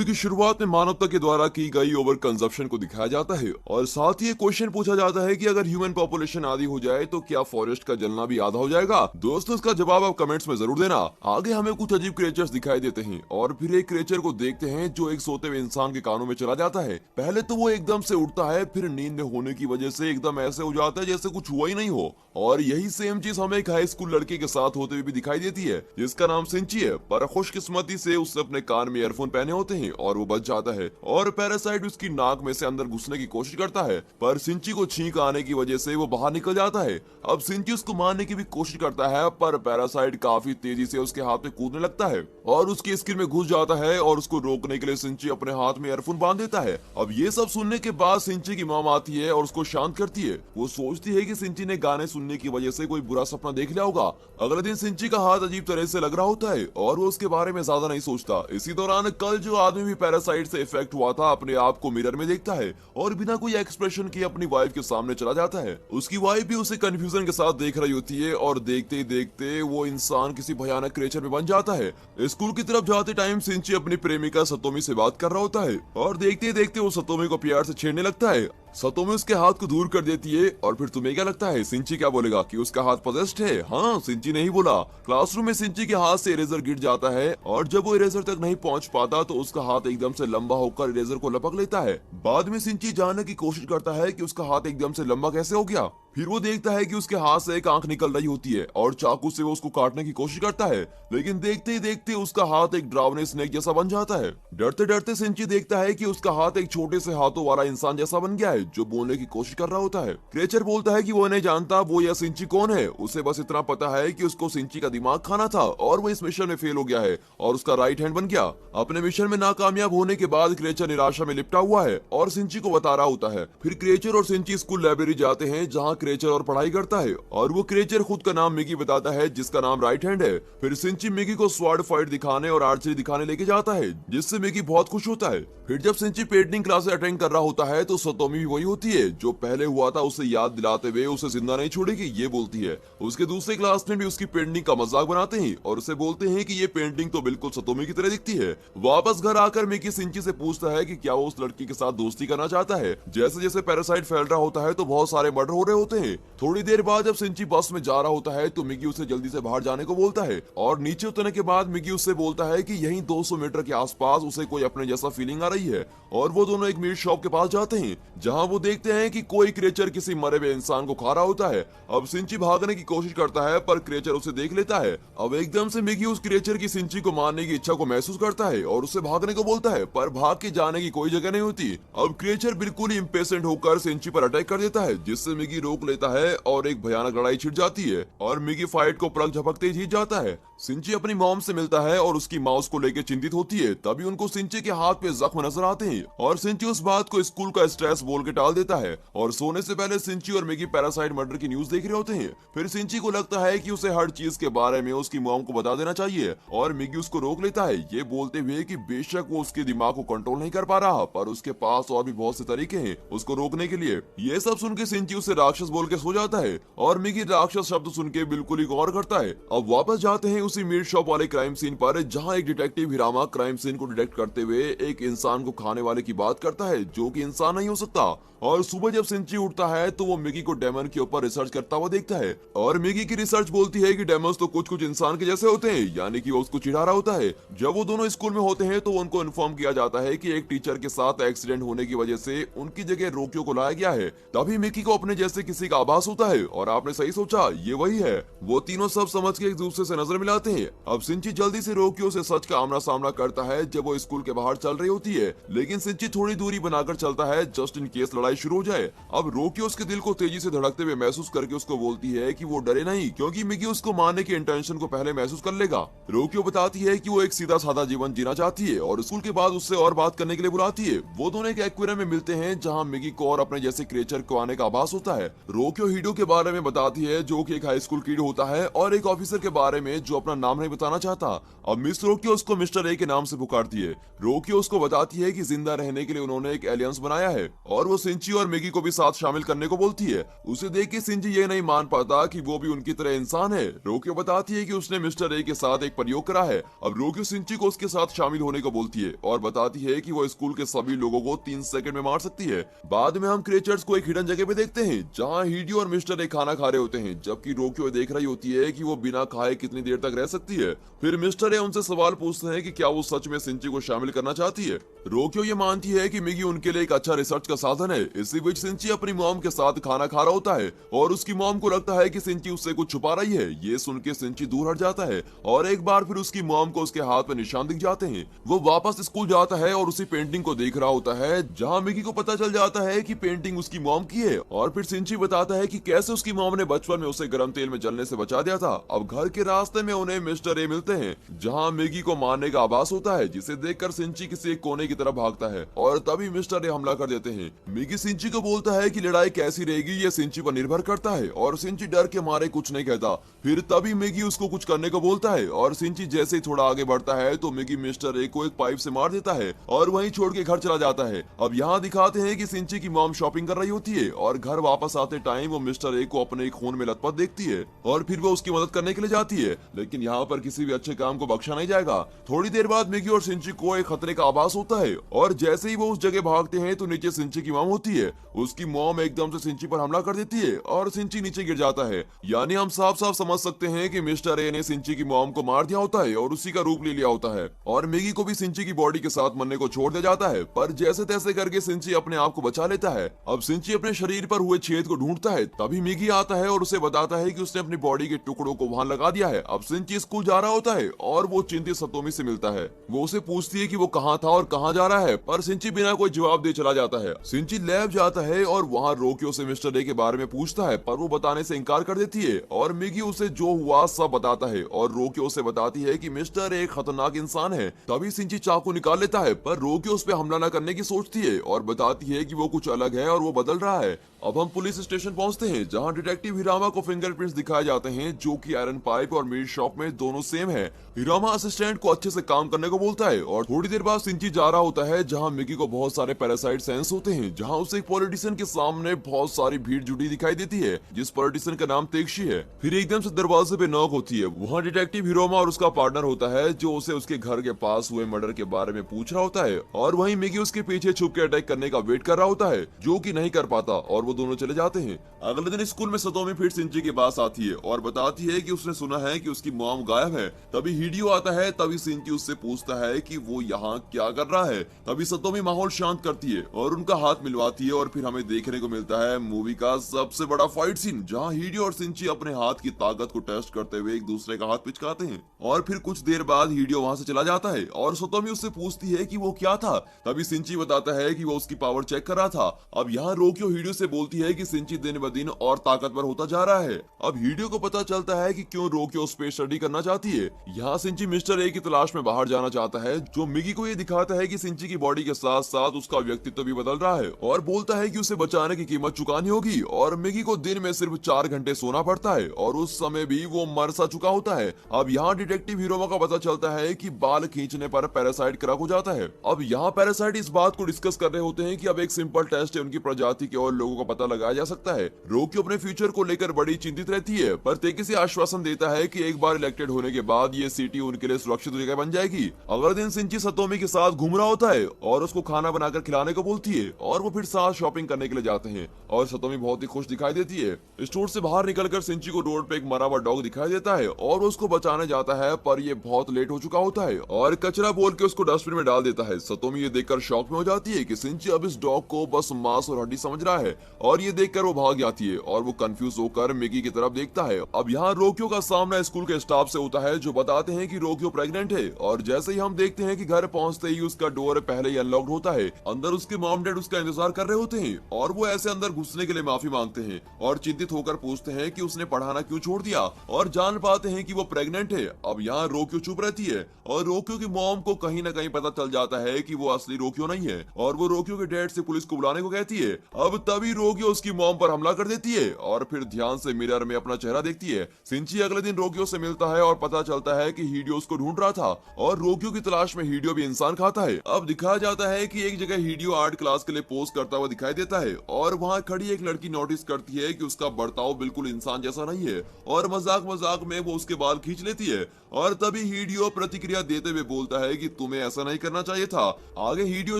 Movie की शुरुआत में मानवता के द्वारा की गई ओवर कंजप्शन को दिखाया जाता है और साथ ही एक क्वेश्चन पूछा जाता है कि अगर ह्यूमन पॉपुलेशन आधी हो जाए तो क्या फॉरेस्ट का जलना भी आधा हो जाएगा। दोस्तों, इसका जवाब आप कमेंट्स में जरूर देना। आगे हमें कुछ अजीब क्रिएचर्स दिखाई देते हैं और फिर एक क्रिएचर को देखते हैं जो एक सोते हुए इंसान के कानों में चला जाता है। पहले तो वो एकदम से उठता है, फिर नींद में होने की वजह से एकदम ऐसे हो जाता है जैसे कुछ हुआ ही नहीं हो। और यही सेम चीज हमें एक हाई स्कूल लड़के के साथ होते हुए भी दिखाई देती है जिसका नाम सिंची है, पर खुशकिस्मती से उससे अपने कान में ईयरफोन पहने होते हैं और वो बच जाता है और पैरासाइट उसकी नाक में से अंदर घुसने की कोशिश करता है, पर सिंची को छींक आने की वजह से वो बाहर निकल जाता है। अब सिंची उसको मारने की भी कोशिश करता है, पर पैरासाइट काफी तेजी से उसके हाथ में कूदने लगता है और उसकी स्किन में घुस जाता है और उसको रोकने के लिए सिंची अपने हाथ में ईयरफोन बांध देता है। अब ये सब सुनने के बाद सिंची की मॉम आती है और उसको शांत करती है। वो सोचती है कि सिंची ने गाने सुनने की वजह से कोई बुरा सपना देख लिया होगा। अगले दिन सिंची का हाथ अजीब तरह से लग रहा होता है और वो उसके बारे में ज्यादा नहीं सोचता। इसी दौरान कल जो आदमी भी पैरासाइट से इफेक्ट हुआ था अपने आप को मिरर में देखता है और बिना कोई एक्सप्रेशन के अपनी वाइफ के सामने चला जाता है। उसकी वाइफ भी उसे कंफ्यूजन के साथ देख रही होती है और देखते ही देखते वो इंसान किसी भयानक क्रिएचर में बन जाता है। स्कूल की तरफ जाते टाइम सिंची अपनी प्रेमिका सतोमी से बात कर रहा होता है और देखते ही देखते वो सतोमी को प्यार से छेड़ने लगता है। सतोमी उसके हाथ को दूर कर देती है और फिर तुम्हें क्या लगता है सिंची क्या बोलेगा कि उसका हाथ पजेस्ड है? हाँ, सिंची ने ही बोला। क्लासरूम में सिंची के हाथ से इरेजर गिर जाता है और जब वो इरेजर तक नहीं पहुंच पाता तो उसका हाथ एकदम से लंबा होकर इरेजर को लपक लेता है। बाद में सिंची जानने की कोशिश करता है कि उसका हाथ एकदम से लंबा कैसे हो गया। फिर वो देखता है कि उसके हाथ से एक आंख निकल रही होती है और चाकू से वो उसको काटने की कोशिश करता है, लेकिन देखते ही देखते उसका हाथ एक ड्रावने स्नेक जैसा बन जाता है। डरते डरते सिंची देखता है कि उसका हाथ एक छोटे से हाथों वाला इंसान जैसा बन गया है जो बोलने की कोशिश कर रहा होता है। क्रिएचर बोलता है कि वो नहीं जानता वो या सिंची कौन है, उसे बस इतना पता है कि उसको सिंची का दिमाग खाना था और वो इस मिशन में फेल हो गया है और उसका राइट हैंड बन गया। अपने मिशन में नाकामयाब होने के बाद क्रिएचर निराशा में लिपटा हुआ है और सिंची को बता रहा होता है। फिर क्रिएचर और सिंची स्कूल लाइब्रेरी जाते हैं जहाँ क्रिएचर और पढ़ाई करता है और वो क्रिएचर खुद का नाम मिगी बताता है जिसका नाम राइट हैंड है। फिर सिंची मिगी को स्वॉर्ड फाइट दिखाने और आर्चरी दिखाने लेके जाता है जिससे मिगी बहुत खुश होता है। फिर जब सिंची पेंटिंग क्लासेस अटेंड कर रहा होता है तो सतोमी भी वही होती है जो पहले हुआ था उसे याद दिलाते हुए उसे जिंदा नहीं छोड़ेगी ये बोलती है। उसके दूसरे क्लासमेट भी उसकी पेंटिंग का मजाक बनाते हैं और उसे बोलते हैं कि ये पेंटिंग तो बिल्कुल सतोमी की तरह दिखती है। वापस घर आकर मिकी सिंची से पूछता है कि क्या वो उस लड़की के साथ दोस्ती करना चाहता है। जैसे जैसे पैरासाइट फैल रहा होता है तो बहुत सारे मर्डर हो रहे होते हैं। थोड़ी देर बाद जब सिंची बस में जा रहा होता है तो मिगी उसे जल्दी से बाहर जाने को बोलता है और नीचे उतरने के बाद मिगी उससे बोलता है कि यहीं 200 मीटर के आसपास उसे कोई अपने जैसा फीलिंग आ रही है और वो दोनों एक मीट शॉप के पास जाते हैं जहां वो देखते हैं कि कोई क्रिएचर किसी मरे हुए इंसान को खा रहा होता है। अब सिंची भागने की कोशिश करता है पर क्रिएचर उसे देख लेता है। अब एकदम से मिगी उस क्रिएचर की सिंची को मारने की इच्छा को महसूस करता है और उसे भागने को बोलता है, पर भाग के जाने की कोई जगह नहीं होती। अब क्रिएचर बिल्कुल ही इम्पेशेंट होकर सिंची पर अटैक कर देता है जिससे मिगी रोक लेता है और एक भयानक लड़ाई छिड़ जाती है और मिगी फाइट को पलक झपकते ही जीत जाता है। सिंची अपनी मॉम से मिलता है और उसकी माउस को लेकर चिंतित होती है। तभी उनको सिंची के हाथ पे जख्म नजर आते हैं और सिंची उस बात को स्कूल का स्ट्रेस बोल के टाल देता है और सोने से पहले सिंची और मिगी पैरासाइट मर्डर की न्यूज देख रहे होते हैं। फिर सिंची को लगता है कि उसे हर चीज के बारे में उसकी मॉम को बता देना चाहिए और मिगी उसको रोक लेता है ये बोलते हुए कि बेशक वो उसके दिमाग को कंट्रोल नहीं कर पा रहा पर उसके पास और भी बहुत से तरीके हैं उसको रोकने के लिए। ये सब सुन के सिंची उसे राक्षस बोल के सो जाता है और मिगी राक्षस शब्द सुन के बिल्कुल ही गौर करता है। अब वापस जाते हैं उसी मीट शॉप वाले क्राइम सीन पर जहां एक डिटेक्टिव हिरामा क्राइम सीन को डिटेक्ट करते हुए एक इंसान को खाने वाले की बात करता है जो कि इंसान नहीं हो सकता। और सुबह जब सिंची उठता है तो वो मिगी को डेमन के ऊपर रिसर्च करता हुआ देखता है और मिगी की रिसर्च बोलती है कि डेमन्स तो कुछ कुछ इंसान के जैसे होते हैं, यानी कि वो उसको चिढ़ा रहा होता है। जब वो दोनों स्कूल में होते हैं तो उनको इन्फॉर्म किया जाता है कि एक टीचर के साथ एक्सीडेंट होने की वजह से उनकी जगह रोकियो को लाया गया है। तभी मिगी को अपने जैसे किसी का आभास होता है और आपने सही सोचा ये वही है। वो तीनों सब समझ के एक दूसरे से नजर मिलाते हैं। अब सिंची जल्दी से रोकियो से सच का आमना सामना करता है जब वो स्कूल के बाहर चल रही होती है, लेकिन सिंची थोड़ी दूरी बनाकर चलता है जस्ट इन केस लड़ाई शुरू हो जाए। अब रोकियो उसके दिल को तेजी से धड़कते हुए महसूस करके उसको बोलती है कि वो डरे नहीं क्योंकि मिगी उसको मारने के इंटेंशन को पहले महसूस कर लेगा। रोकियो बताती है कि वो एक सीधा साधा जीवन जीना चाहती है और स्कूल के बाद उससे और बात करने के लिए बुलाती है। वो दोनों एक एक्वेरियम में मिलते हैं जहां मिगी को और अपने जैसे क्रिएचर को आने का आभास होता है। रोक्यो हीडो के बारे में बताती है, जो कि एक हाई स्कूल किड होता है, और एक ऑफिसर के बारे में जो अपना नाम नहीं बताना चाहता। अब मिस रोक्यो उसको मिस्टर ए के नाम से पुकारती है। रोक्यो उसको बताती है कि जिंदा रहने के लिए उन्होंने एक एलियंस बनाया है और वो सिंची और मिगी को भी साथ शामिल करने को बोलती है। उसे देख के सिंची ये नहीं मान पाता कि वो भी उनकी तरह इंसान है। रोक्यो बताती है कि उसने मिस्टर ए के साथ एक प्रयोग करा है। अब रोक्यो सिंची को उसके साथ शामिल होने को बोलती है और बताती है कि वो स्कूल के सभी लोगों को 3 सेकंड में मार सकती है। बाद में हम क्रिएचर्स को एक हिडन जगह पे देखते हैं, जहाँ हिडियो और मिस्टर ए खाना खा रहे होते हैं, जबकि रोक्यो देख रही होती है कि वो बिना खाए कितनी देर तक रह सकती है। फिर मिस्टर ए उनसे सवाल पूछते हैं कि क्या वो सच में सिंची को शामिल करना चाहती है। रोक्यो ये मानती है कि मिगी उनके लिए एक अच्छा रिसर्च का साधन है। इसी बीच सिंची अपनी मॉम के साथ खाना खा रहा होता है और उसकी मॉम को लगता है कि सिंची उससे कुछ छुपा रही है। ये सुन के सिंची दूर हट जाता है और एक बार फिर उसकी मॉम को उसके हाथ में निशान दिख जाते हैं। वो वापस स्कूल जाता है और उसी पेंटिंग को देख रहा होता है, जहाँ मिगी को पता चल जाता है कि पेंटिंग उसकी मॉम की है। और फिर सिंची बताता है कि कैसे उसकी मॉम ने बचपन में उसे गर्म तेल में जलने से बचा दिया था। अब घर के रास्ते में उन्हें मिस्टर ए मिलते हैं, जहाँ मिगी को मारने का आभास होता है, जिसे देखकर सिंची किसी एक कोने की तरफ भागता है और तभी मिस्टर ए हमला कर देते हैं। मिगी सिंची को बोलता है कि लड़ाई कैसी रहेगी ये सिंची पर निर्भर करता है और सिंची डर के मारे कुछ नहीं कहता। फिर तभी मिगी उसको कुछ करने को बोलता है और सिंची जैसे ही थोड़ा आगे बढ़ता है तो मिगी मिस्टर ए को एक पाइप से मार देता है और वहीं छोड़ के घर चला जाता है। अब यहाँ दिखाते हैं कि सिंची की मॉम शॉपिंग कर रही होती है और घर वापस आते टाइम वो मिस्टर ए को अपने खून में लथपथ देखती है और फिर वो उसकी मदद करने के लिए जाती है, लेकिन यहाँ पर किसी भी अच्छे काम को बख्शा नहीं जाएगा। थोड़ी देर बाद मिगी और सिंची को एक खतरे का आभास होता है और जैसे ही वो उस जगह भागते हैं तो नीचे सिंची की मॉम होती है। उसकी मॉम एकदम से सिंची पर हमला कर देती है और सिंची नीचे गिर जाता है। यानी हम साफ साफ समझ सकते हैं कि मिस्टर ए ने सिंची की मॉम को मार दिया होता है और उसी का रूप ले लिया होता है और मिगी को भी सिंची की बॉडी के साथ मरने को छोड़ दिया जाता है। पर जैसे तैसे करके सिंची अपने आप को बचा लेता है। अब सिंची अपने शरीर पर हुए छेद को ढूंढता है, तभी मिगी आता है और उसे बताता है कि उसने अपनी बॉडी के टुकड़ों को वहां लगा दिया है। अब सिंची स्कूल जा रहा होता है और वो चिंतित सतोमी से मिलता है। वो उसे पूछती है कि वो कहाँ था और कहाँ जा रहा है, पर सिंची बिना कोई जवाब दे चला जाता है। सिंची लैब जाता है और वहाँ रोक्यो से मिस्टर ए के बारे में पूछता है, पर वो बताने से इनकार कर देती है और मिगी उसे जो हुआ सब बताता है और रोक्यो से बताती है कि मिस्टर ए खतरनाक इंसान है। तभी सिंची चाकू निकाल लेता है, पर रोक्यो उस पर हमला न करने की सोचती है और बताती है कि वो कुछ अलग है और वो बदल रहा है। अब हम पुलिस स्टेशन पहुंचते हैं, जहां डिटेक्टिव हिरामा को फिंगरप्रिंट्स दिखाए जाते हैं, जो कि आयरन पाइप और मीट शॉप में दोनों सेम है। हिरामा असिस्टेंट को अच्छे से काम करने को बोलता है और थोड़ी देर बाद सिंची जा रहा होता है, जहां मिकी को बहुत सारे पैरासाइट सेंस होते हैं, जहां उसे एक पॉलिटिशियन के सामने बहुत सारी भीड़ जुटी दिखाई देती है, जिस पॉलिटिशियन का नाम तेक्षी है। फिर एकदम से दरवाजे पे नॉक होती है। वहाँ डिटेक्टिव हिरोमा और उसका पार्टनर होता है, जो उसे उसके घर के पास हुए मर्डर के बारे में पूछ रहा होता है और वहीं मिकी उसके पीछे छुप के अटैक करने का वेट कर रहा होता है, जो कि नहीं कर पाता और वो दोनों चले जाते हैं। अगले दिन स्कूल में सतोमी फिर सिंची के पास आती है और बताती है कि उसने सुना है कि उसकी मॉम गायब है। तभी हिडियो आता है, तभी सिंची उससे पूछता है कि वो यहाँ क्या कर रहा है। तभी सतोमी माहौल शांत करती है और उनका हाथ मिलवाती है और फिर हमें देखने को मिलता है मूवी का सबसे बड़ा फाइट सीन, जहाँ हिडियो और सिंची अपने हाथ की ताकत को टेस्ट करते हुए एक दूसरे का हाथ पिचकाते हैं और फिर कुछ देर बाद हिडियो वहाँ से चला जाता है और सतोमी उससे पूछती है कि वो क्या था। तभी सिंची बताता है कि वो उसकी पावर चेक कर रहा था। अब यहाँ रोक्यो हिडियो से बोलती है कि सिंची दिन ब दिन और ताकतवर होता जा रहा है। अब हिडियो को पता चलता है कि क्यों रोक्यो स्पेस स्टडी करना चाहती है। यहाँ सिंची मिस्टर ए की तलाश में बाहर जाना चाहता है, जो मिगी को ये दिखाता है कि सिंची की बॉडी के साथ साथ उसका व्यक्तित्व भी बदल रहा है और बोलता है कि उसे बचाने की कीमत चुकानी होगी और मिगी को दिन में सिर्फ 4 घंटे सोना पड़ता है और उस समय भी वो मर सा चुका होता है। अब यहाँ डिटेक्टिव हिरोमा का पता चलता है कि बाल खींचने पर पैरासाइट क्रैक हो जाता है। अब यहाँ पैरासाइट इस बात को डिस्कस कर रहे होते हैं कि अब एक सिंपल टेस्ट है उनकी प्रजाति के और लोगों का पता लगाया जा सकता है। रोक्यो अपने फ्यूचर को लेकर बड़ी चिंतित रहती है, पर तेकेशी आश्वासन देता है कि एक बार इलेक्टेड होने के बाद ये सिटी उनके लिए सुरक्षित जगह बन जाएगी। अगले दिन सिंची सतोमी के साथ घूम रहा होता है और उसको खाना बनाकर खिलाने को बोलती है और वो फिर साथ शॉपिंग करने के लिए जाते हैं और सतोमी बहुत ही खुश दिखाई देती है। स्टोर से बाहर निकलकर सिंची को रोड पे एक मरा हुआ डॉग दिखाई देता है और उसको बचाने जाता है, पर ये बहुत लेट हो चुका होता है और कचरा बोल के उसको डस्टबिन में डाल देता है। सतोमी ये देखकर शॉक में हो जाती है कि सिंची अब इस डॉग को बस मांस और हड्डी समझ रहा है और ये देखकर वो भाग जाती है और वो कंफ्यूज होकर मिगी की तरफ देखता है। अब यहाँ रोक्यो का सामना स्कूल के स्टाफ से होता है, जो बताते हैं कि रोक्यो प्रेग्नेंट है और जैसे ही हम देखते हैं कि घर पहुंचते ही उसका डोर पहले ही अनलॉक्ड होता है। अंदर उसके मॉम डैड उसका इंतजार कर रहे होते हैं और वो ऐसे अंदर घुसने के लिए माफी मांगते हैं और चिंतित होकर पूछते हैं कि उसने पढ़ाना क्यों छोड़ दिया और जान पाते हैं कि वो प्रेग्नेंट है। अब यहाँ रोक्यो चुप रहती है और रोक्यो की मॉम को कहीं न कहीं पता चल जाता है कि वो असली रोक्यो नहीं है और वो रोक्यो के डैड से पुलिस को बुलाने को कहती है। अब तभी रोगियो उसकी मॉम पर हमला कर देती है और फिर ध्यान से मिरर में अपना चेहरा देखती है। सिंची अगले दिन रोगियो से मिलता है और पता चलता है कि हिडियो उसको ढूंढ रहा था और रोगियो की तलाश में हिडियो भी इंसान खाता है। अब दिखाया जाता है कि एक जगह हिडियो आर्ट क्लास के लिए पोज करता हुआ दिखाई देता है और वहाँ खड़ी एक लड़की नोटिस करती है कि उसका बर्ताव बिल्कुल इंसान जैसा नहीं है और मजाक मजाक में वो उसके बाल खींच लेती है और तभी हिडियो प्रतिक्रिया देते हुए बोलता है कि तुम्हें ऐसा नहीं करना चाहिए था। आगे हिडियो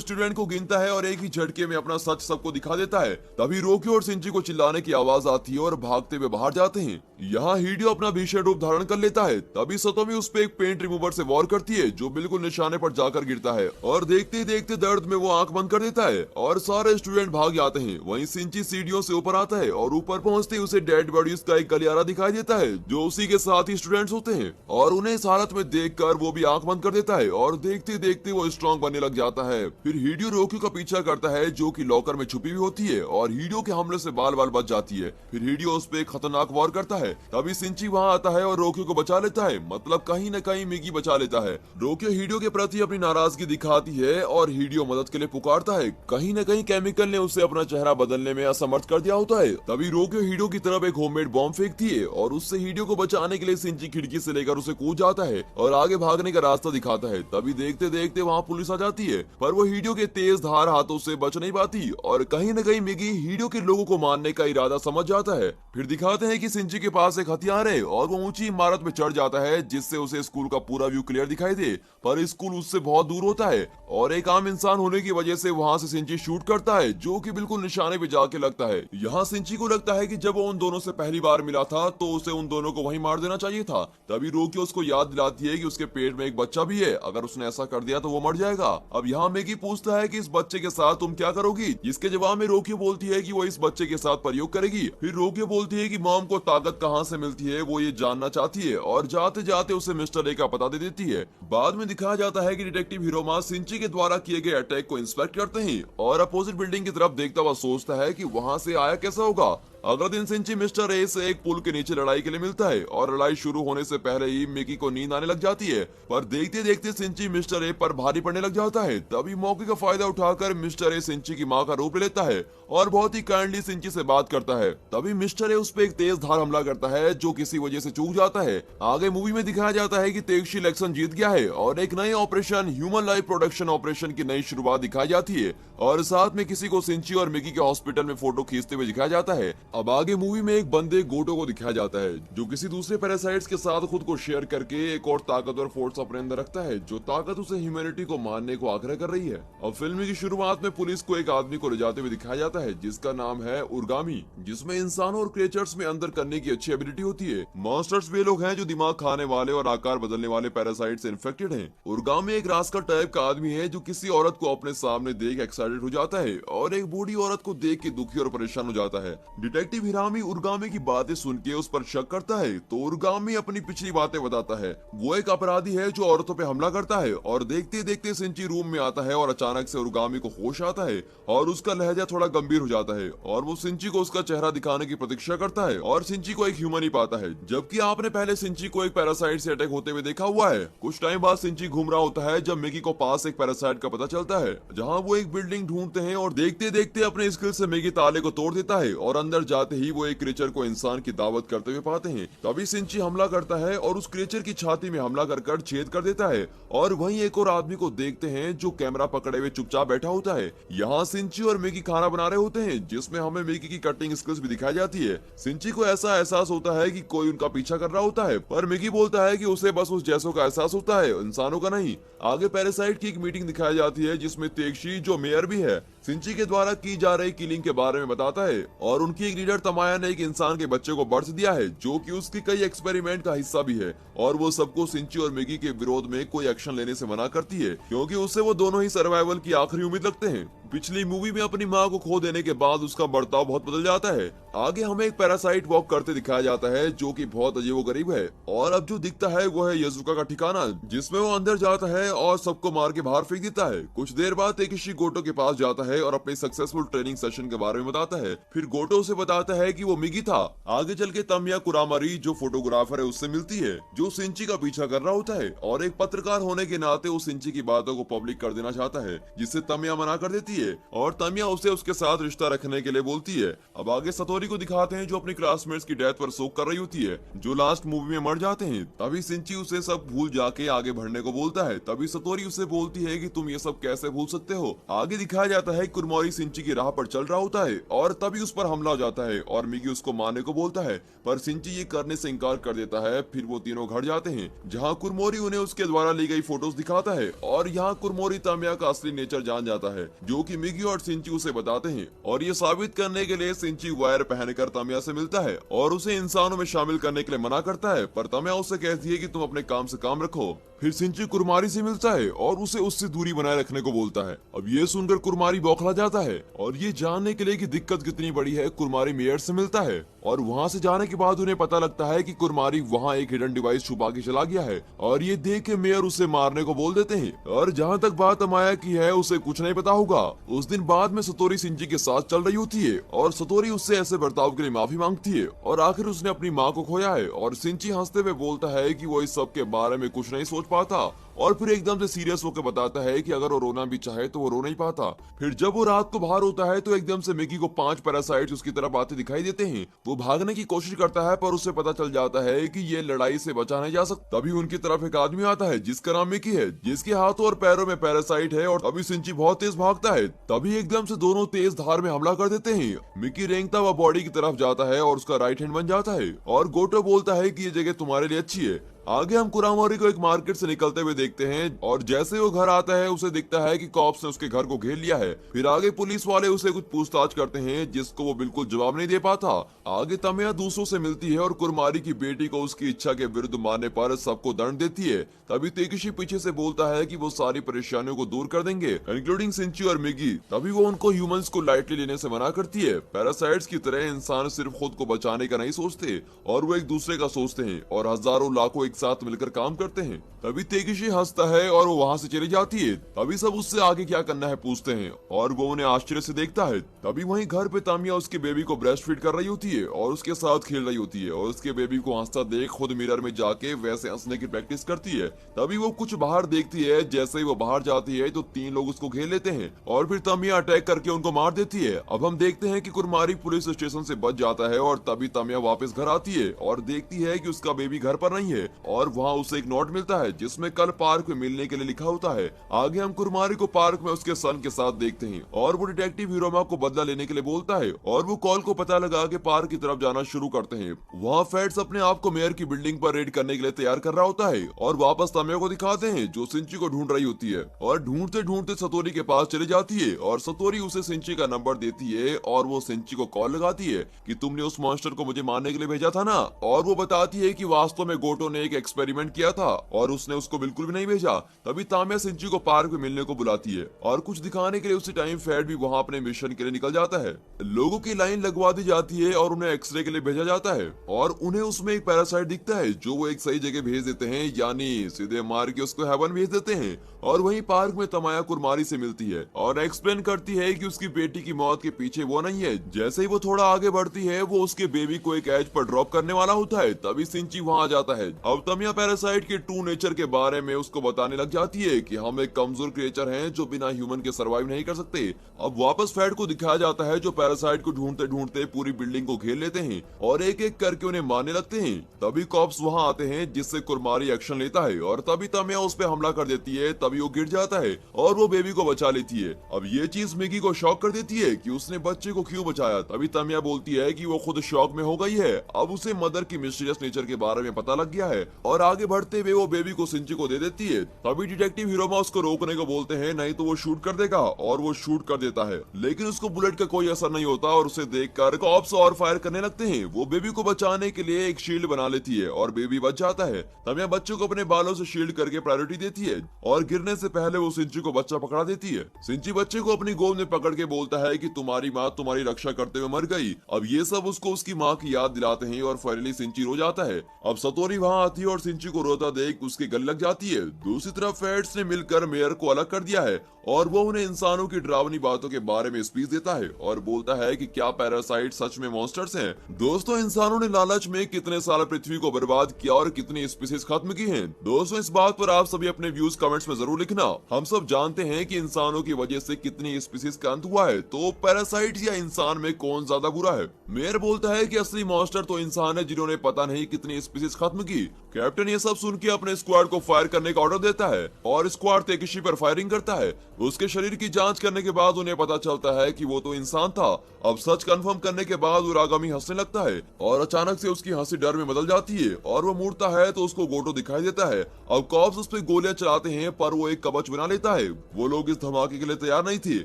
स्टूडेंट को गिनता है और एक ही झटके में अपना सच सबको दिखा देता है। तभी रोकियो और सिंची को चिल्लाने की आवाज आती है और भागते हुए बाहर जाते हैं। यहाँ हिडियो अपना भीषण रूप धारण कर लेता है। तभी सतोमी उस पे एक पेंट रिमूवर से वार करती है जो बिल्कुल निशाने पर जाकर गिरता है और देखते ही देखते दर्द में वो आंख बंद कर देता है और सारे स्टूडेंट भाग जाते हैं। वहीं सिंची सीढ़ियों से ऊपर आता है और ऊपर पहुंचते ही उसे डेड बॉडीज का एक गलियारा दिखाई देता है जो उसी के साथ ही स्टूडेंट्स होते हैं और उन्हें इस हालत में देखकर वो भी आंख बंद कर देता है और देखते देखते वो स्ट्रॉन्ग बनने लग जाता है। फिर हिडियो रोकियो का पीछा करता है जो कि लॉकर में छुपी हुई होती है और हिडियो के हमले से बाल बाल बच जाती है। फिर हिडियो उस पे खतरनाक वार करता है। तभी सिंची वहाँ आता है और रोकियो को बचा लेता है, मतलब कहीं न कहीं मिगी बचा लेता है। रोकियो हिडियो के प्रति अपनी नाराजगी दिखाती है और हिडियो मदद के लिए पुकारता है। कहीं न कहीं केमिकल ने उसे अपना चेहरा बदलने में असमर्थ कर दिया होता है। तभी रोकियो हिडियो की तरफ एक होममेड बॉम्ब फेंकती है और उससे हिडियो को बचाने के लिए सिंची खिड़की से लेकर उसे कूद जाता है और आगे भागने का रास्ता दिखाता है। तभी देखते देखते वहाँ पुलिस आ जाती है पर वो हिडियो के तेज धार हाथों से बच नहीं पाती और कहीं न कहीं मिगी हिडियो के लोगों को मारने का इरादा समझ जाता है। फिर दिखाते हैं कि सिंची के पास एक हथियार है और वो ऊंची इमारत में चढ़ जाता है जिससे उसे स्कूल का पूरा व्यू क्लियर दिखाई दे, पर स्कूल उससे बहुत दूर होता है और एक आम इंसान होने की वजह से वहाँ से सिंची शूट करता है जो कि बिल्कुल निशाने पे जाके लगता है। यहाँ सिंची को लगता है कि जब वो उन दोनों से पहली बार मिला था तो उसे उन दोनों को वहीं मार देना चाहिए था। तभी रोकियो उसको याद दिलाती है कि उसके पेट में एक बच्चा भी है, अगर उसने ऐसा कर दिया तो वो मर जाएगा। अब यहाँ मैगी पूछता है कि इस बच्चे के साथ तुम क्या करोगी, जिसके जवाब में रोकियो बोलती है कि वो इस बच्चे के साथ प्रयोग करेगी। फिर रोकियो बोलती है कि मॉम को ताकत कहाँ से मिलती है वो ये जानना चाहती है और जाते जाते उसे मिस्टर ए का पता दे देती है। बाद में दिखाया जाता है कि डिटेक्टिव हिरोमा सिंची के द्वारा किए गए अटैक को इंस्पेक्ट करते हैं और अपोजिट बिल्डिंग की तरफ देखता हुआ सोचता है कि वहाँ से आया कैसा होगा। अगले दिन सिंची मिस्टर ए से एक पुल के नीचे लड़ाई के लिए मिलता है और लड़ाई शुरू होने से पहले ही मिकी को नींद आने लग जाती है, पर देखते देखते सिंची मिस्टर ए पर भारी पड़ने लग जाता है। तभी मौके का फायदा उठाकर मिस्टर ए सिंची की मां का रूप लेता है और बहुत ही काइंडली सिंची से बात करता है। तभी मिस्टर ए उस पर एक तेज धार हमला करता है जो किसी वजह से चूक जाता है। आगे मूवी में दिखाया जाता है कि तेगशी इलेक्शन जीत गया है और एक नए operation human life production operation की नई शुरुआत दिखाई जाती है और साथ में किसी को सिंची और मिकी के हॉस्पिटल में फोटो खींचते हुए दिखाया जाता है। अब आगे मूवी में एक बंदे गोटो को दिखाया जाता है जो किसी दूसरे पैरासाइट्स के साथ खुद को शेयर करके एक और ताकतवर फोर्स अपने अंदर रखता है जो ताकत उसे ह्यूमैनिटी को मारने को आग्रह कर रही है। अब फिल्म की शुरुआत में पुलिस को एक आदमी को ले जाते हुए दिखाया जाता है जिसका नाम है उर्गामी, जिसमें इंसानों और क्रिएचर्स में अंदर करने की अच्छी एबिलिटी होती है। मॉन्स्टर्स वे लोग हैं जो दिमाग खाने वाले और आकार बदलने वाले पैरासाइट से इन्फेक्टेड हैं। उर्गामी एक रास्कल टाइप का आदमी है जो किसी औरत को अपने सामने देख एक्साइटेड हो जाता है और एक बूढ़ी औरत को देख के दुखी और परेशान हो जाता है। डिटेक्टिव हिरामी उर्गामी की बातें सुन के उस पर शक करता है तो उर्गामी अपनी पिछली बातें बताता है। वो एक अपराधी है जो औरतों पे हमला करता है और देखते देखते सिंची रूम में आता है और अचानक से उर्गामी को होश आता है और उसका लहजा थोड़ा गंभीर हो जाता है और वो सिंची को उसका चेहरा दिखाने की प्रतीक्षा करता है और सिंची को एक ह्यूमन ही पाता है, जबकि आपने पहले सिंची को एक पैरासाइट से अटैक होते हुए देखा हुआ है। कुछ टाइम बाद सिंची घूम रहा होता है जब मिकी को पास एक पैरासाइट का पता चलता है जहाँ वो एक बिल्डिंग ढूंढते हैं और देखते देखते अपने स्किल से मिकी ताले को तोड़ देता है और अंदर जाते ही वो एक क्रीचर को इंसान की दावत करते हुए पाते हैं। तभी सिंची हमला करता है और उस क्रीचर की छाती में हमला कर छेद कर देता है और वहीं एक और आदमी को देखते हैं जो कैमरा पकड़े हुए चुपचाप बैठा होता है। यहाँ सिंची और मिकी खाना बना रहे होते हैं जिसमें हमें मिकी की कटिंग स्किल्स भी दिखाई जाती है। सिंची को ऐसा एहसास होता है कि कोई उनका पीछा कर रहा होता है, पर मिकी बोलता है कि उसे बस उस जैसों का एहसास होता है, इंसानों का नहीं। आगे पैरासाइट की एक मीटिंग दिखाई जाती है जिसमें तेगशी जो मेयर भी है सिंची के द्वारा की जा रही किलिंग के बारे में बताता है और उनकी एक लीडर तमाया ने एक इंसान के बच्चे को बर्थ दिया है जो कि उसके कई एक्सपेरिमेंट का हिस्सा भी है और वो सबको सिंची और मिकी के विरोध में कोई एक्शन लेने से मना करती है क्योंकि उससे वो दोनों ही सर्वाइवल की आखिरी उम्मीद लगते हैं। पिछली मूवी में अपनी माँ को खो देने के बाद उसका बर्ताव बहुत बदल जाता है। आगे हमें एक पैरासाइट वॉक करते दिखाया जाता है जो कि बहुत अजीबोगरीब है और अब जो दिखता है वो है यजुका का ठिकाना जिसमें वो अंदर जाता है और सबको मार के बाहर फेंक देता है। कुछ देर बाद तेकेशी गोटो के पास जाता है और अपने सक्सेसफुल ट्रेनिंग सेशन के बारे में बताता है। फिर गोटो उसे बताता है कि वो मिगी था। आगे चल के तमिया कुरामारी जो फोटोग्राफर है उससे मिलती है जो सिंची का पीछा कर रहा होता है और एक पत्रकार होने के नाते वो सिंची की बातों को पब्लिक कर देना चाहता है जिससे तमिया मना कर देती है। है और तमिया उसे उसके साथ रिश्ता रखने के लिए बोलती है। अब आगे सतोरी को दिखाते हैं जो अपनी क्लासमेट्स की डेथ पर शोक कर रही होती है, जो लास्ट मूवी में मर जाते हैं। तभी सिंची उसे सब भूल जाके आगे बढ़ने को बोलता है। तभी सतोरी उसे बोलती है कि तुम ये सब कैसे भूल सकते हो। आगे दिखाया जाता है कुरमोरी सिंची की राह पर चल रहा होता है और तभी उस पर हमला हो जाता है और मिगी उसको मारने को बोलता है, पर सिंची ये करने से इनकार कर देता है। फिर वो तीनों घर जाते हैं जहाँ कुरमोरी उन्हें उसके द्वारा ली गई फोटोज दिखाता है और यहाँ कुरमोरी तमिया का असली नेचर जान जाता है, जो कि मिगी और सिंची उसे बताते हैं। और ये साबित करने के लिए सिंची वायर पहनकर तमिया से मिलता है और उसे इंसानों में शामिल करने के लिए मना करता है, पर तमिया उसे कहती है कि तुम अपने काम से काम रखो। फिर सिंची कुरमारी से मिलता है और उसे उससे दूरी बनाए रखने को बोलता है। अब ये सुनकर कुरमारी बौखला जाता है और ये जानने के लिए कि दिक्कत कितनी बड़ी है, कुरमारी मेयर से मिलता है और वहाँ से जाने के बाद उन्हें पता लगता है कि कुरमारी वहाँ एक हिडन डिवाइस छुपा के चला गया है और ये देख के मेयर उसे मारने को बोल देते हैं। और जहाँ तक बात अमाया की है उसे कुछ नहीं पता होगा। उस दिन बाद में सतोरी सिंची के साथ चल रही होती है और सतोरी उससे ऐसे बर्ताव के लिए माफी मांगती है और आखिर उसने अपनी माँ को खोया है और सिंची हंसते हुए बोलता है कि वो इस सब के बारे में कुछ नहीं सोच पाता और फिर एकदम से सीरियस होकर बताता है कि अगर वो रोना भी चाहे तो वो रो नहीं पाता। फिर जब वो रात को बाहर होता है तो एकदम से मिगी को 5 पैरासाइट्स उसकी तरफ आते दिखाई देते हैं। वो भागने की कोशिश करता है पर उसे पता चल जाता है कि ये लड़ाई से बचा नहीं जा सकता। तभी उनकी तरफ एक आदमी आता है जिसका नाम मिकी है, जिसके हाथों और पैरों में पैरासाइट है और तभी सिंची बहुत तेज भागता है। तभी एकदम से दोनों तेज धार में हमला कर देते हैं। मिकी रेंगता हुआ बॉडी की तरफ जाता है और उसका राइट हैंड बन जाता है और गोटो बोलता है कि ये जगह तुम्हारे लिए अच्छी है। आगे हम कुरामोरी को एक मार्केट से निकलते हुए देखते हैं और जैसे वो घर आता है उसे दिखता है कि कॉप्स ने उसके घर को घेर लिया है। फिर आगे पुलिस वाले उसे कुछ पूछताछ करते हैं जिसको वो बिल्कुल जवाब नहीं दे पाता। आगे तमिया दूसरों से मिलती है और कुरमारी की बेटी को उसकी इच्छा के विरुद्ध मारने पर सबको दंड देती है। तभी तेकिशी पीछे से बोलता है कि वो सारी परेशानियों को दूर कर देंगे, इंक्लूडिंग सिंची और मिगी। तभी वो उनको ह्यूमंस को लाइटली लेने से मना करती है। पैरासाइट्स की तरह इंसान सिर्फ खुद को बचाने का नहीं सोचते और वो एक दूसरे का सोचते हैं और हजारों लाखों एक साथ मिलकर काम करते हैं। तभी तेकिशी हंसता है और वो वहाँ से चली जाती है। तभी सब उससे आगे क्या करना है पूछते हैं और वो उन्हें आश्चर्य से देखता है। तभी वहीं घर पे तामिया उसके बेबी को ब्रेस्ट फीड कर रही होती है और उसके साथ खेल रही होती है और उसके बेबी को हंसता देख खुद मिरर में जाके वैसे हंसने की प्रैक्टिस करती है। तभी वो कुछ बाहर देखती है। जैसे ही वो बाहर जाती है तो 3 लोग उसको घेर लेते हैं और फिर तामिया अटैक करके उनको मार देती है। अब हम देखते हैं कि कुरमारी पुलिस स्टेशन से बच जाता है और तभी तामिया वापस घर आती है और देखती है कि उसका बेबी घर पर नहीं है और वहाँ उसे एक नोट मिलता है जिसमें कल पार्क में मिलने के लिए लिखा होता है। आगे हम कुरमारी को पार्क में उसके सन के साथ देखते हैं और वो डिटेक्टिव हिरोमा को बदला लेने के लिए बोलता है और वो कॉल को पता लगा के पार्क की तरफ जाना शुरू करते हैं। वहाँ फेड्स अपने आप को मेयर की बिल्डिंग पर रेड करने के लिए तैयार कर रहा होता है और वापस तमिया को दिखाते हैं जो सिंची को ढूंढ रही होती है और ढूंढते ढूंढते सतोरी के पास चली जाती है और सतोरी उसे सिंची का नंबर देती है और वो सिंची को कॉल लगाती है कि तुमने उस मॉन्स्टर को मुझे मारने के लिए भेजा था ना। और वो बताती है कि वास्तव में गोटो ने एक एक्सपेरिमेंट किया था और उसने उसको बिल्कुल भी नहीं भेजा। तभी तामिया सिंची को पार्क में मिलने को बुलाती है और कुछ दिखाने के लिए उसी टाइम फेड भी वहाँ अपने मिशन के लिए निकल जाता है। लोगों की लाइन लगवा दी जाती है और उन्हें एक्सरे के लिए भेजा जाता है और उन्हें उसमें एक पैरासाइट दिखता है जो वो एक सही जगह भेज देते हैं, यानी सीधे मार के उसको हेवन भेज देते हैं। और वहीं पार्क में तमाया कुरमारी से मिलती है और एक्सप्लेन करती है कि उसकी बेटी की मौत के पीछे वो नहीं है। जैसे ही वो थोड़ा आगे बढ़ती है वो उसके बेबी को एक एज पर ड्रॉप करने वाला होता है। तभी सिंची वहाँ आ जाता है। अब तमिया पैरासाइट के ट्रू नेचर के बारे में उसको बताने लग जाती है कि हम एक कमजोर क्रिएचर हैं जो बिना ह्यूमन के सरवाइव नहीं कर सकते। अब वापस फेड को दिखाया जाता है जो पैरासाइट को ढूंढते ढूंढते पूरी बिल्डिंग को घेर लेते हैं और एक एक करके उन्हें मारने लगते हैं। तभी कॉप्स वहाँ आते हैं जिससे कुरमारी एक्शन लेता है और तभी तमिया उस पर हमला कर देती है। तभी वो गिर जाता है और वो बेबी को बचा लेती है। अब ये चीज मिगी को शॉक कर देती है कि उसने बच्चे को क्यों बचाया। तभी तमिया बोलती है कि वो खुद शॉक में हो गई है, अब उसे मदर की मिस्टीरियस नेचर के बारे में पता लग गया है और आगे बढ़ते हुए वो बेबी को सिंची को दे देती है। तभी डिटेक्टिव हिरोमा उसको रोकने को बोलते हैं, नहीं तो वो शूट कर देगा और वो शूट कर देता है, लेकिन उसको बुलेट का कोई असर नहीं होता और उसे देखकर कॉप्स और फायर करने लगते हैं। वो बेबी को बचाने के लिए एक शील्ड बना लेती है और बेबी बच जाता है। तमिया बच्चों को अपने बालों से शील्ड करके प्रायोरिटी देती है और गिरने से पहले वो सिंची को बच्चा पकड़ा देती है। सिंची बच्चे को अपनी गोद में पकड़ के बोलता है कि तुम्हारी माँ तुम्हारी रक्षा करते हुए मर गई। अब ये सब उसको उसकी माँ की याद दिलाते हैं और फाइनली सिंची रो जाता है। अब सतोरी वहाँ आती आती है और सिंची को रोता देख उसके गले लग जाती है। दूसरी तरफ फेड्स ने मिलकर मेयर को अलग कर दिया है और वो उन्हें इंसानों की डरावनी बातों के बारे में स्पीच देता है और बोलता है कि क्या पैरासाइट सच में मॉन्स्टर्स हैं। दोस्तों, इंसानों ने लालच में कितने साल पृथ्वी को बर्बाद किया और कितनी स्पीसीज खत्म की हैं। दोस्तों, इस बात पर आप सभी अपने व्यूज कमेंट्स में जरूर लिखना। हम सब जानते हैं कि इंसानों की वजह से कितनी स्पीसीज का अंत हुआ है, तो पैरासाइट या इंसान में कौन ज्यादा बुरा है? मेयर बोलता है कि असली मॉन्स्टर तो इंसान है जिन्होंने पता नहीं कितनी स्पीसीज खत्म की। कैप्टन ये सब सुन के अपने स्क्वाड को फायर करने का ऑर्डर देता है और स्क्वाड तेकिशी पर फायरिंग करता है। उसके शरीर की जांच करने के बाद उन्हें पता चलता है कि वो तो इंसान था। अब सच कंफर्म करने के बाद उरागामी हंसने लगता है और अचानक से उसकी हंसी डर में बदल जाती है और वो मुड़ता है तो उसको गोटो दिखाई देता है। अब कॉप्स उस पर गोलियां चलाते हैं पर वो एक कवच बना लेता है। वो लोग इस धमाके के लिए तैयार नहीं थे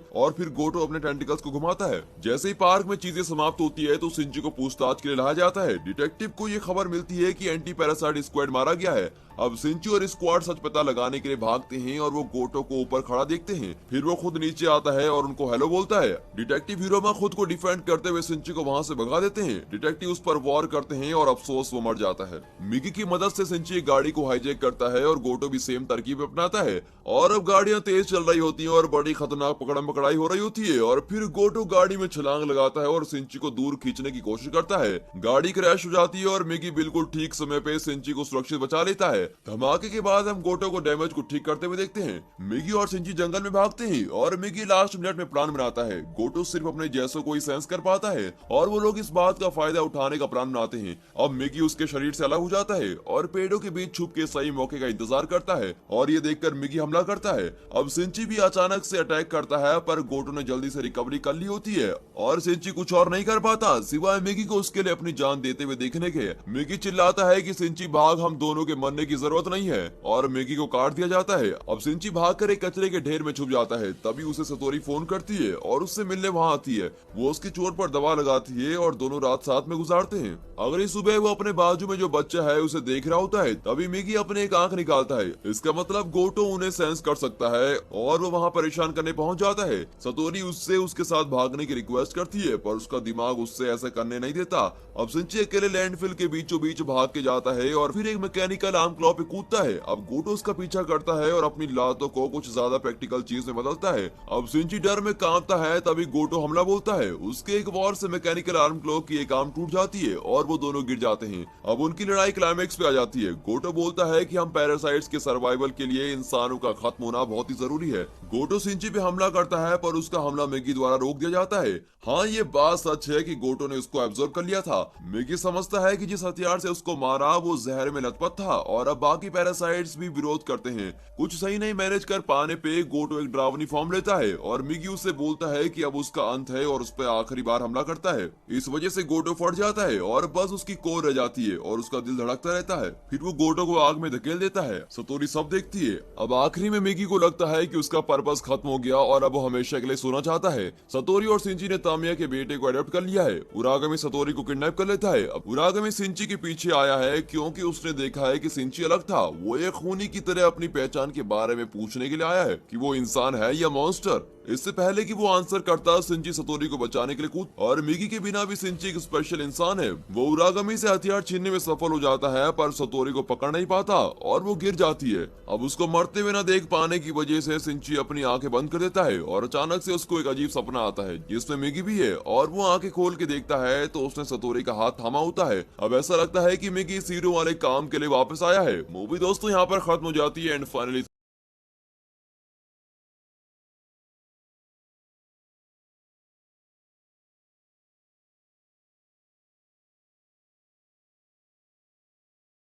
और फिर गोटो अपने टेंटिकल्स को घुमाता है। जैसे ही पार्क में चीजें समाप्त होती है तो सिंची को पूछताछ के लिए लाया जाता है। डिटेक्टिव को ये खबर मिलती है कि एंटी पैरासाइट स्क्वाड मारा गया है। अब सिंची और स्क्वाड सच पता लगाने के लिए भागते हैं और वो गोटो को ऊपर खड़ा देखते हैं। फिर वो खुद नीचे आता है और उनको हेलो बोलता है। डिटेक्टिव हिरोमा खुद को डिफेंड करते हुए सिंची को वहां से भगा देते हैं। डिटेक्टिव उस पर वॉर करते हैं और अफसोस वो मर जाता है। मिगी की मदद से सिंची गाड़ी को हाईजैक करता है और गोटो भी सेम तरकीब अपनाता है और अब गाड़ियां तेज चल रही होती हैं और बड़ी खतरनाक पकड़म पकड़ाई हो रही होती है और फिर गोटो गाड़ी में छलांग लगाता है और सिंची को दूर खींचने की कोशिश करता है। गाड़ी क्रैश हो जाती है और मिगी बिल्कुल ठीक समय पे सिंची को सुरक्षित बचा लेता है। धमाके के बाद हम गोटो को डैमेज को ठीक करते हुए देखते हैं। मिगी और सिंची जंगल में भागते हैं और मिगी लास्ट मिनट में प्लान बनाता है। गोटो सिर्फ अपने जैसों को ही सेंस कर पाता है और वो लोग इस बात का फायदा उठाने का प्लान बनाते हैं। अब मिगी उसके शरीर से अलग हो जाता है और पेड़ों के बीच छुप के सही मौके का इंतजार करता है और ये देखकर मिगी हमला करता है। अब सिंची भी अचानक से अटैक करता है पर गोटो ने जल्दी से रिकवरी कर ली होती है और सिंची कुछ और नहीं कर पाता सिवाय मिगी को उसके लिए अपनी जान देते हुए देखने के। मिगी चिल्लाता है कि सिंची भाग, हम दोनों के मरने की जरूरत नहीं है और मिगी को काट दिया जाता है। अब सिंची भागकर एक कचरे के ढेर में छुप जाता है। तभी उसे सतोरी फोन करती है और उससे मिलने वहां आती है। वो उसकी चोट पर दवा लगाती है और दोनों रात साथ में गुजारते हैं। अगली सुबह वो अपने बाजू में जो बच्चा है उसे देख रहा होता है। तभी मिगी अपने एक आंख निकालता है। इसका मतलब गोटो उन्हें सेंस कर सकता है और वो वहां परेशान करने पहुंच जाता है। सतोरी उससे उसके साथ भागने की रिक्वेस्ट करती है पर उसका दिमाग उससे ऐसा करने नहीं देता। अब सिंची अकेले लैंडफिल के बीचों बीच भाग के जाता है और फिर एक मैकेनिकल आर्म क्लॉ पे कूदता है। अब गोटो उसका पीछा करता है और अपनी लातों को कुछ ज्यादा प्रैक्टिकल चीज में बदलता है। अब सिंची डर में कांपता है तभी गोटो हमला बोलता है। उसके एक वॉर से मैकेनिकल आर्म क्लॉ की एक आर्म टूट जाती है और वो दोनों गिर जाते हैं। अब उनकी लड़ाई क्लाइमेक्स पे आ जाती है। गोटो बोलता है कि हम पैरासाइट्स के सर्वाइवल के लिए इंसानों का खत्म होना बहुत ही जरूरी है। गोटो सिंची पे हमला करता है पर उसका हमला मिगी द्वारा रोक दिया जाता है। हाँ, ये बात सच है कि गोटो ने उसको एब्जॉर्ब कर लिया था। मिगी समझता है कि जिस हथियार से उसको मारा वो जहर में लथपथ था और अब बाकी पैरासाइट्स भी विरोध करते हैं। कुछ सही नहीं मैनेज कर पाने पे गोटो एक डरावनी फॉर्म लेता है और मिगी उससे बोलता है कि अब उसका अंत है और उस पर आखिरी बार हमला करता है। इस वजह से गोटो फट जाता है और बस उसकी कोर रह जाती है और उसका दिल धड़कता रहता है। फिर वो गोटो को आग में धकेल देता है। सतोरी सब देखती है। अब आखिरी में मिगी को लगता है कि उसका पर्पस खत्म हो गया और अब वो हमेशा के लिए सोना चाहता है। सतोरी और सिंची ने तामिया के बेटे को अडॉप्ट कर लिया है। उरागामी सतोरी को किडनैप कर लेता है। अब उरागामी सिंची के पीछे आया है क्योंकि उसने देखा है कि सिंची अलग था। वो एक खूनी की तरह अपनी पहचान के बारे में पूछने के लिए आया है कि वो इंसान है या मॉन्स्टर। इससे पहले कि वो आंसर करता, सिंची सतोरी को बचाने के लिए कूद और मिगी के बिना भी सिंची एक स्पेशल इंसान है। वो उरागामी से हथियार छीनने में सफल हो जाता है पर सतोरी को पकड़ नहीं पाता और वो गिर जाती है। अब उसको मरते हुए न देख पाने की वजह से सिंची अपनी आंखें बंद कर देता है और अचानक से उसको एक अजीब सपना आता है जिसमें मिगी भी है और वो आंखें खोल के देखता है तो उसने सतोरी का हाथ थामा होता है। अब ऐसा लगता है कि मिगी इस हीरो वाले काम के लिए वापस आया है। मूवी दोस्तों यहाँ पर खत्म हो जाती है एंड फाइनली